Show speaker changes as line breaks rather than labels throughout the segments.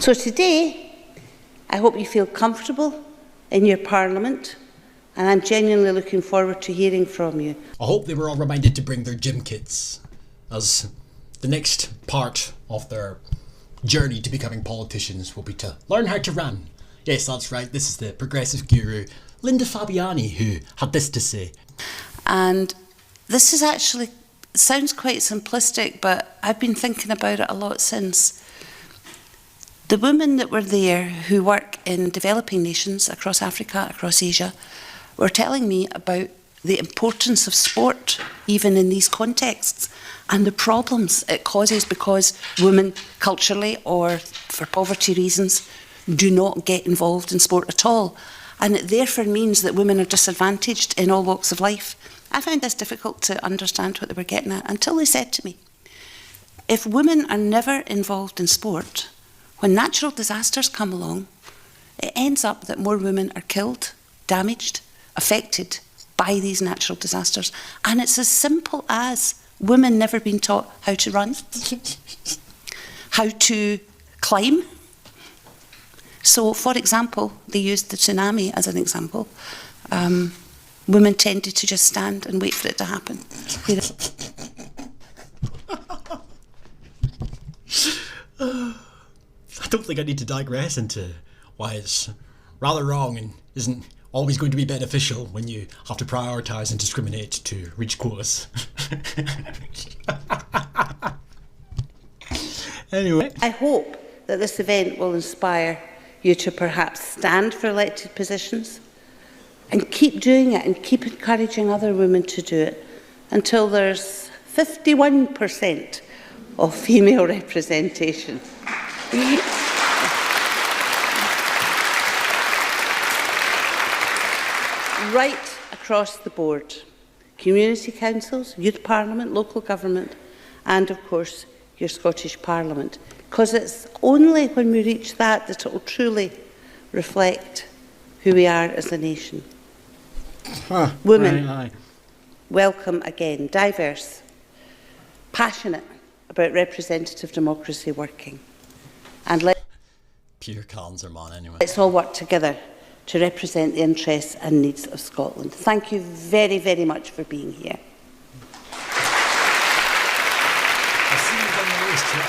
So today, I hope you feel comfortable in your Parliament, and I'm genuinely looking forward to hearing from you.
I hope they were all reminded to bring their gym kits, as the next part of their journey to becoming politicians will be to learn how to run. Yes, that's right, this is the progressive guru, Linda Fabiani, who had this to say.
And this is actually, sounds quite simplistic, but I've been thinking about it a lot since. The women that were there who work in developing nations across Africa, across Asia, were telling me about the importance of sport, even in these contexts, and the problems it causes because women, culturally or for poverty reasons, do not get involved in sport at all. And it therefore means that women are disadvantaged in all walks of life. I found this difficult to understand what they were getting at until they said to me, if women are never involved in sport, when natural disasters come along, it ends up that more women are killed, damaged, affected by these natural disasters. And it's as simple as women never being taught how to run, how to climb. So, for example, they used the tsunami as an example. Women tended to just stand and wait for it to happen.
I don't think I need to digress into why it's rather wrong and isn't always going to be beneficial when you have to prioritise and discriminate to reach quotas. Anyway.
I hope that this event will inspire you to perhaps stand for elected positions and keep doing it and keep encouraging other women to do it until there's 51% of female representation. Right across the board, community councils, youth parliament, local government, and of course your Scottish Parliament, because it's only when we reach that that it will truly reflect who we are as a nation. Women, welcome again, diverse, passionate about representative democracy working, and
Peter Collins are man anyway.
Let's all work together to represent the interests and needs of Scotland. Thank you very, very much for being here.
I'll see you on the racetrack.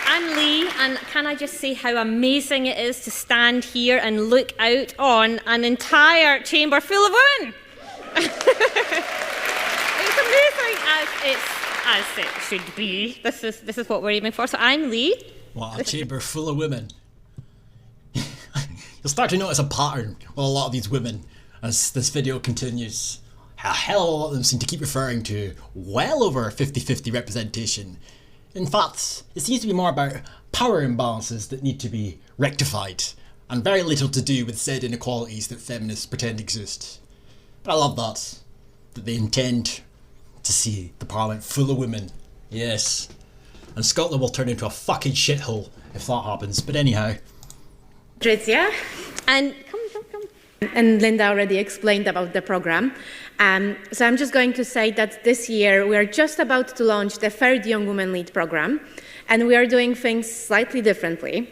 Anne Lee, and can I just say how amazing it is to stand here and look out on an entire chamber full of women. It's amazing as it should be. This is what we're aiming for. So Anne Lee.
What, a chamber full of women. You'll start to notice a pattern with a lot of these women as this video continues. A hell of a lot of them seem to keep referring to well over 50-50 representation. In fact, it seems to be more about power imbalances that need to be rectified, and very little to do with said inequalities that feminists pretend exist. But I love that they intend to see the Parliament full of women. Yes. And Scotland will turn into a fucking shithole if that happens. But anyhow.
Patricia, and come.
And Linda already explained about the programme. So I'm just going to say that this year we are just about to launch the third Young Women Lead programme, and we are doing things slightly differently.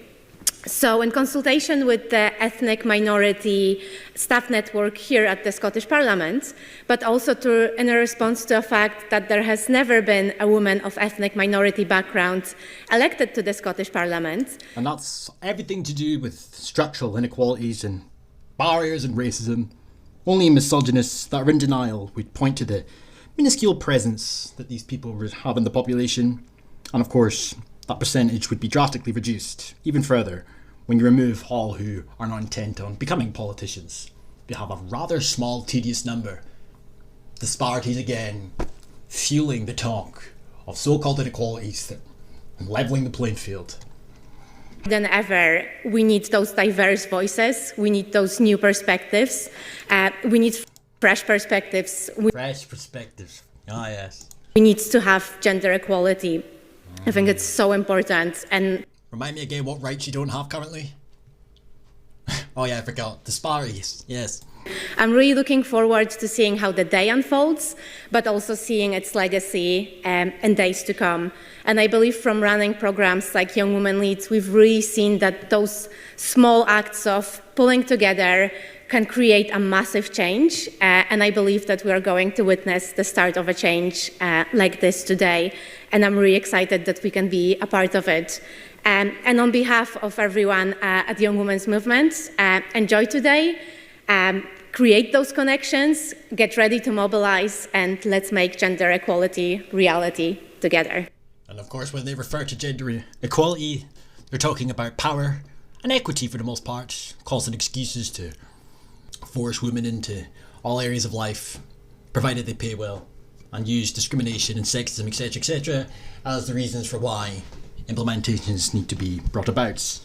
So in consultation with the Ethnic Minority Staff Network here at the Scottish Parliament, but also in a response to the fact that there has never been a woman of ethnic minority background elected to the Scottish Parliament.
And that's everything to do with structural inequalities and barriers and racism. Only misogynists that are in denial would point to the minuscule presence that these people have in the population. And of course, that percentage would be drastically reduced, even further, when you remove all who are not intent on becoming politicians. You have a rather small, tedious number. Disparities again, fueling the talk of so-called inequalities that levelling the playing field.
Than ever, we need those diverse voices, we need those new perspectives, we need fresh perspectives.
Fresh perspectives, ah yes.
We need to have gender equality. I think it's so important. And
remind me again what rights you don't have currently? Oh yeah, I forgot. Disparities, yes.
I'm really looking forward to seeing how the day unfolds, but also seeing its legacy in days to come. And I believe from running programs like Young Women Lead, we've really seen that those small acts of pulling together can create a massive change. And I believe that we are going to witness the start of a change like this today. And I'm really excited that we can be a part of it. And on behalf of everyone at Young Women's Movement, enjoy today. Create those connections, get ready to mobilize, and let's make gender equality reality together.
And of course, when they refer to gender equality, they're talking about power and equity for the most part, causing excuses to force women into all areas of life, provided they pay well, and use discrimination and sexism, etc., as the reasons for why implementations need to be brought about.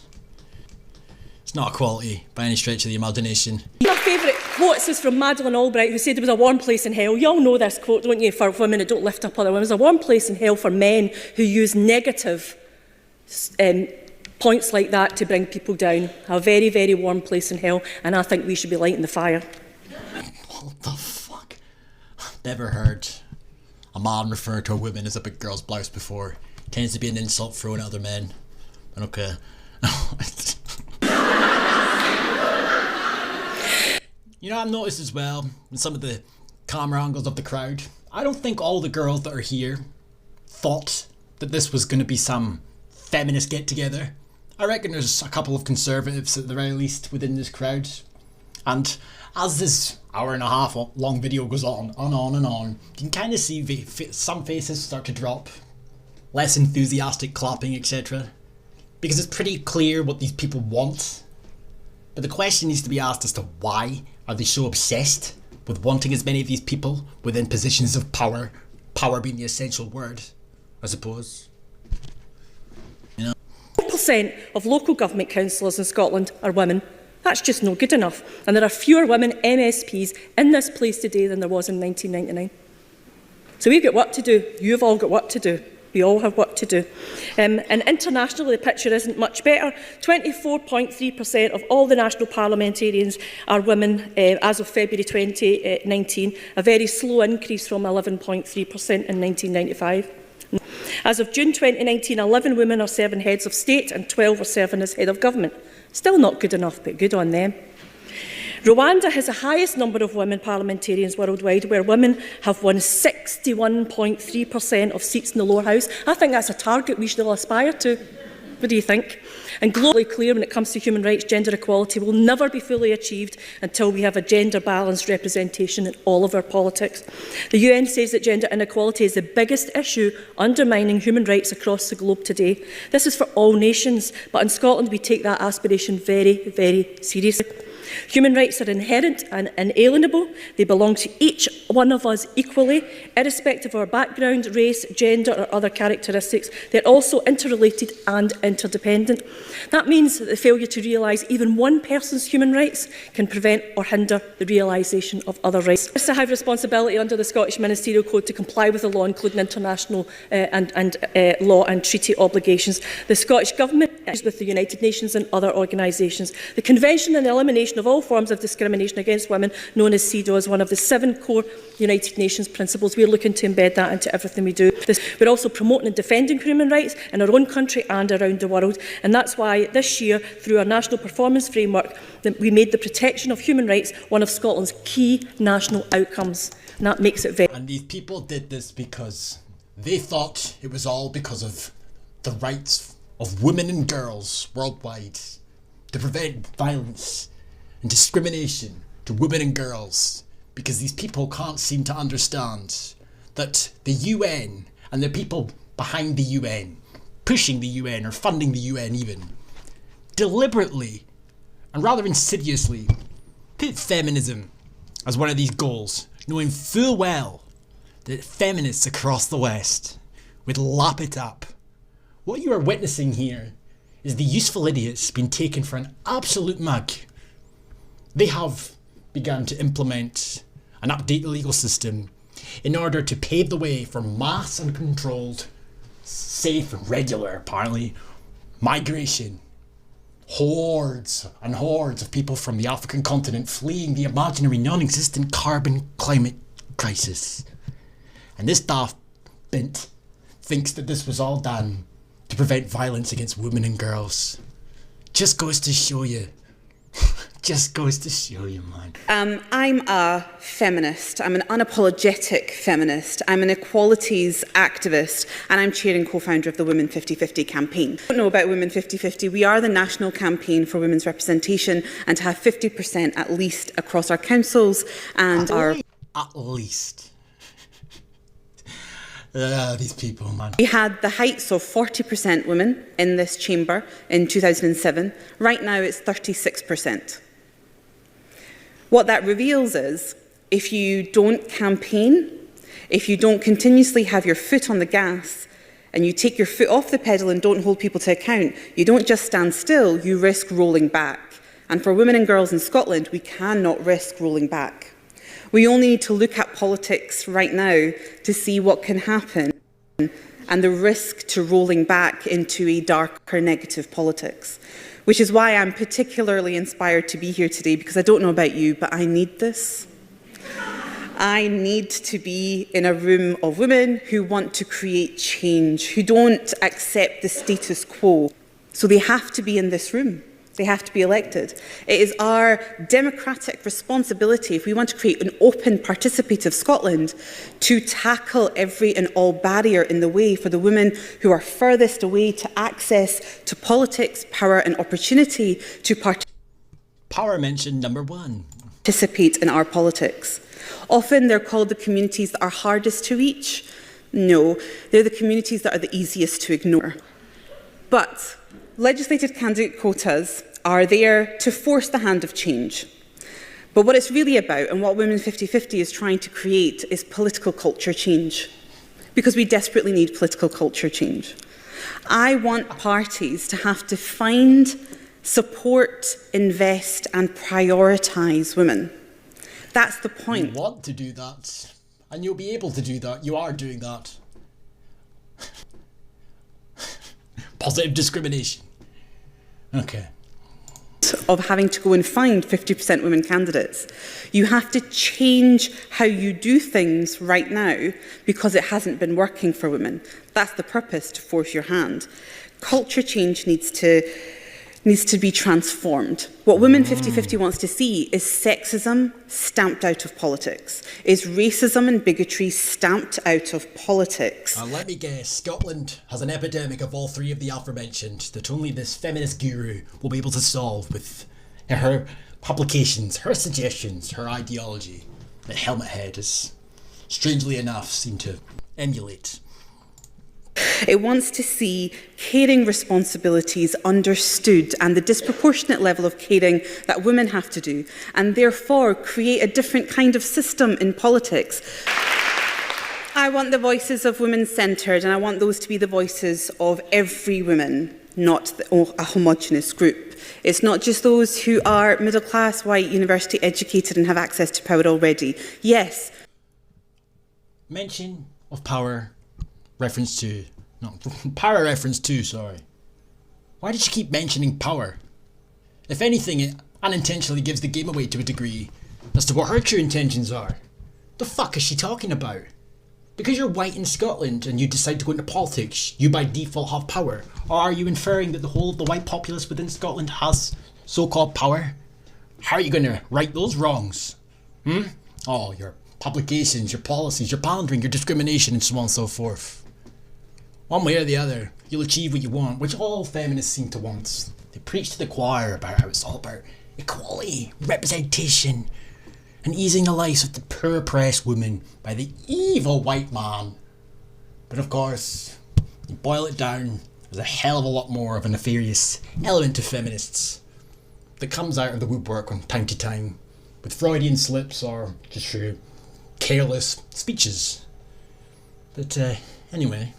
It's not equality by any stretch of the imagination.
My favourite quote is from Madeleine Albright, who said there was a warm place in hell. You all know this quote, don't you, for women that don't lift up other women. There's a warm place in hell for men who use negative points like that to bring people down. A very, very warm place in hell, and I think we should be lighting the fire.
What the fuck? I've never heard a man refer to a woman as a big girl's blouse before. It tends to be an insult thrown at other men. But okay. You know, I've noticed as well, in some of the camera angles of the crowd, I don't think all the girls that are here thought that this was going to be some feminist get-together. I reckon there's a couple of conservatives at the very least within this crowd. And as this hour and a half long video goes on, you can kind of see some faces start to drop. Less enthusiastic clapping, etc. Because it's pretty clear what these people want. But the question needs to be asked as to why are they so obsessed with wanting as many of these people within positions of power, power being the essential word, I suppose. You know?
4% of local government councillors in Scotland are women. That's just not good enough. And there are fewer women MSPs in this place today than there was in 1999. So we've got work to do. You've all got work to do. We all have work to do. And internationally, the picture isn't much better. 24.3% of all the national parliamentarians are women as of February 2019, a very slow increase from 11.3% in 1995. As of June 2019, 11 women are serving heads of state and 12 are serving as head of government. Still not good enough, but good on them. Rwanda has the highest number of women parliamentarians worldwide, where women have won 61.3% of seats in the lower house. I think that's a target we should all aspire to. What do you think? And globally clear when it comes to human rights, gender equality will never be fully achieved until we have a gender-balanced representation in all of our politics. The UN says that gender inequality is the biggest issue undermining human rights across the globe today. This is for all nations, but in Scotland we take that aspiration very, very seriously. Human rights are inherent and inalienable. They belong to each one of us equally, irrespective of our background, race, gender or other characteristics. They're also interrelated and interdependent. That means that the failure to realise even one person's human rights can prevent or hinder the realisation of other rights. I have responsibility under the Scottish Ministerial Code to comply with the law, including international law and treaty obligations. The Scottish Government is with the United Nations and other organisations. The Convention on the Elimination of all forms of discrimination against women, known as CEDAW, is one of the 7 core United Nations principles. We're looking to embed that into everything we do. We're also promoting and defending human rights in our own country and around the world. And that's why this year, through our National Performance Framework, we made the protection of human rights one of Scotland's key national outcomes. And that makes it very...
And these people did this because they thought it was all because of the rights of women and girls worldwide to prevent violence and discrimination to women and girls, because these people can't seem to understand that the UN and the people behind the UN, pushing the UN or funding the UN even, deliberately and rather insidiously put feminism as one of these goals, knowing full well that feminists across the West would lap it up. What you are witnessing here is the useful idiots being taken for an absolute mug. They have begun to implement and update the legal system in order to pave the way for mass and controlled, safe and regular, apparently, migration hordes and hordes of people from the African continent fleeing the imaginary non-existent carbon climate crisis. And this daft bint thinks that this was all done to prevent violence against women and girls. Just goes to show you. Just goes to show you, man.
I'm a feminist. I'm an unapologetic feminist. I'm an equalities activist, and I'm chair and co-founder of the Women 50/50 campaign. I don't know about Women 50/50. We are the national campaign for women's representation and to have 50% at least across our councils and
At least. These people, man.
We had the heights of 40% women in this chamber in 2007. Right now it's 36%. What that reveals is, if you don't campaign, if you don't continuously have your foot on the gas, and you take your foot off the pedal and don't hold people to account, you don't just stand still, you risk rolling back. And for women and girls in Scotland, we cannot risk rolling back. We only need to look at politics right now to see what can happen and the risk to rolling back into a darker negative politics. Which is why I'm particularly inspired to be here today, because I don't know about you, but I need this. I need to be in a room of women who want to create change, who don't accept the status quo. So they have to be in this room. They have to be elected. It is our democratic responsibility, if we want to create an open, participative Scotland, to tackle every and all barrier in the way for the women who are furthest away to access to politics, power and opportunity to
Power mentioned number one.
participate in our politics. Often they're called the communities that are hardest to reach. No, they're the communities that are the easiest to ignore. But legislated candidate quotas are there to force the hand of change. But what it's really about, and what Women 50/50 is trying to create, is political culture change. Because we desperately need political culture change. I want parties to have to find, support, invest and prioritise women. That's the point.
You want to do that, and you'll be able to do that. You are doing that. Positive discrimination. Okay.
Of having to go and find 50% women candidates. You have to change how you do things right now because it hasn't been working for women. That's the purpose, to force your hand. Culture change needs to be transformed. What Women 50/50 wants to see is sexism stamped out of politics, is racism and bigotry stamped out of politics.
Let me guess, Scotland has an epidemic of all three of the aforementioned that only this feminist guru will be able to solve with her publications, her suggestions, her ideology that Helmet Head has, strangely enough, seemed to emulate.
It wants to see caring responsibilities understood and the disproportionate level of caring that women have to do, and therefore create a different kind of system in politics. I want the voices of women centred, and I want those to be the voices of every woman, not a homogenous group. It's not just those who are middle class, white, university educated and have access to power already. Yes.
Mention of power. Power reference to, sorry. Why did she keep mentioning power? If anything, it unintentionally gives the game away to a degree as to what her true intentions are. The fuck is she talking about? Because you're white in Scotland and you decide to go into politics, you by default have power? Or are you inferring that the whole of the white populace within Scotland has so-called power? How are you going to right those wrongs? Oh, your publications, your policies, your pandering, your discrimination and so on and so forth. One way or the other, you'll achieve what you want, which all feminists seem to want. They preach to the choir about how it's all about equality, representation, and easing the lives of the poor oppressed woman by the evil white man. But of course, you boil it down, there's a hell of a lot more of a nefarious element to feminists that comes out of the woodwork from time to time, with Freudian slips or just through careless speeches. But anyway.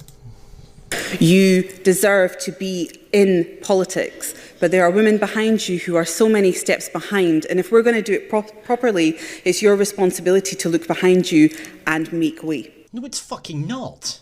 You deserve to be in politics, but there are women behind you who are so many steps behind, and if we're going to do it properly, it's your responsibility to look behind you and make way.
No, it's fucking not.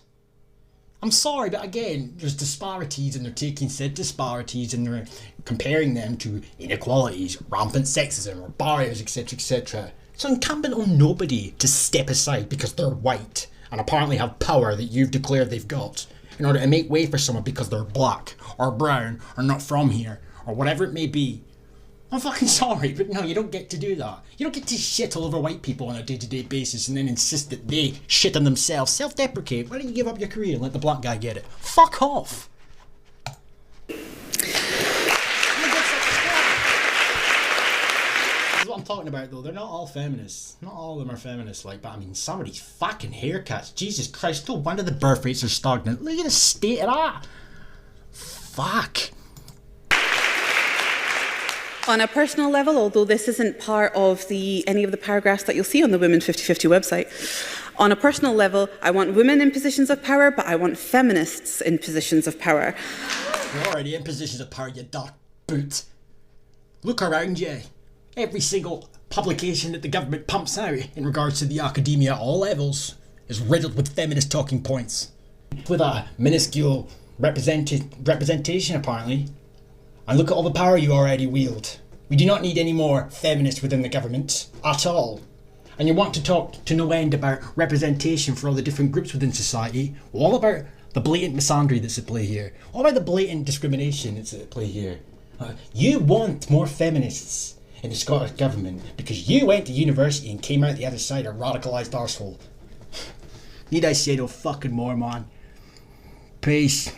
I'm sorry, but again, there's disparities, and they're taking said disparities and they're comparing them to inequalities, rampant sexism, or barriers, etc., etc. It's incumbent on nobody to step aside because they're white and apparently have power that you've declared they've got in order to make way for someone because they're black or brown or not from here or whatever it may be. I'm fucking sorry, but no, you don't get to do that. You don't get to shit all over white people on a day-to-day basis and then insist that they shit on themselves. Self-deprecate. Why don't you give up your career and let the black guy get it? Fuck off! This is what I'm talking about, though. They're not all feminists. Not all of them are feminists, like, but I mean, some of these fucking haircuts. Jesus Christ, no wonder the birth rates are stagnant. Look at the state of that. Fuck.
On a personal level, although this isn't part of any of the paragraphs that you'll see on the Women 50/50 website, on a personal level, I want women in positions of power, but I want feminists in positions of power.
You're already in positions of power, you dark boot. Look around you. Every single publication that the government pumps out in regards to the academia at all levels is riddled with feminist talking points. With a minuscule representation, apparently. And look at all the power you already wield. We do not need any more feminists within the government, at all. And you want to talk to no end about representation for all the different groups within society. Well, all about the blatant misandry that's at play here. All about the blatant discrimination that's at play here. You want more feminists in the Scottish government because you went to university and came out the other side a radicalised arsehole. Need I say no fucking more, man? Peace.